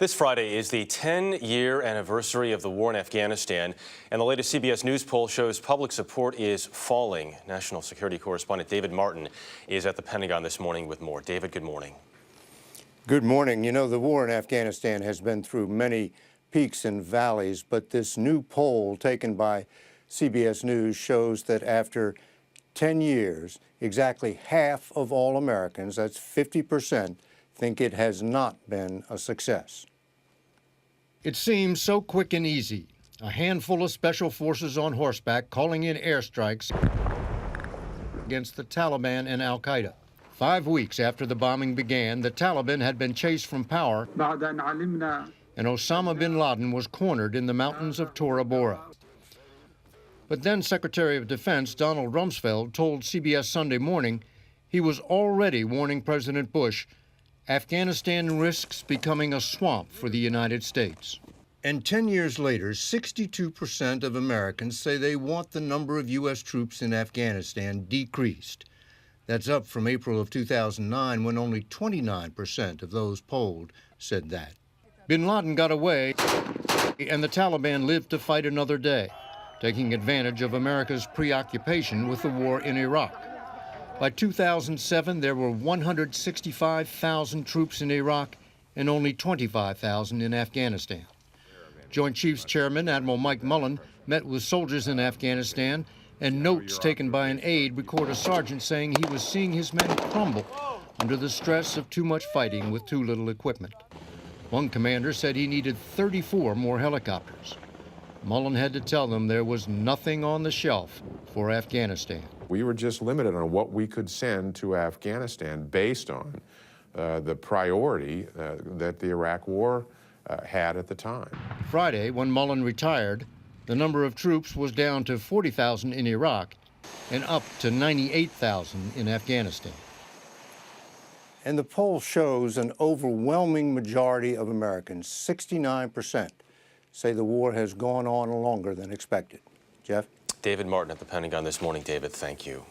This Friday is the 10-year anniversary of the war in Afghanistan, and the latest CBS News poll shows public support is falling. National security correspondent David Martin is at the Pentagon this morning with more. David, good morning. Good morning. You know, the war in Afghanistan has been through many peaks and valleys, but this new poll taken by CBS News shows that after 10 years, exactly half of all Americans, that's 50%, think it has not been a success. It seems so quick and easy. A handful of special forces on horseback calling in airstrikes against the Taliban and al-Qaeda. 5 weeks after the bombing began, the Taliban had been chased from power, and Osama bin Laden was cornered in the mountains of Tora Bora. But then Secretary of Defense Donald Rumsfeld told CBS Sunday Morning he was already warning President Bush Afghanistan risks becoming a swamp for the United States. And 10 years later, 62% of Americans say they want the number of U.S. troops in Afghanistan decreased. That's up from April of 2009, when only 29% of those polled said that. Bin Laden got away, and the Taliban lived to fight another day, taking advantage of America's preoccupation with the war in Iraq. By 2007, there were 165,000 troops in Iraq and only 25,000 in Afghanistan. Joint Chiefs Chairman Admiral Mike Mullen met with soldiers in Afghanistan, and notes taken by an aide record a sergeant saying he was seeing his men crumble under the stress of too much fighting with too little equipment. One commander said he needed 34 more helicopters. Mullen had to tell them there was nothing on the shelf for Afghanistan. We were just limited on what we could send to Afghanistan based on the priority that the Iraq War had at the time. Friday, when Mullen retired, the number of troops was down to 40,000 in Iraq and up to 98,000 in Afghanistan. And the poll shows an overwhelming majority of Americans, 69%, say the war has gone on longer than expected. Jeff? David Martin at the Pentagon this morning. David, thank you.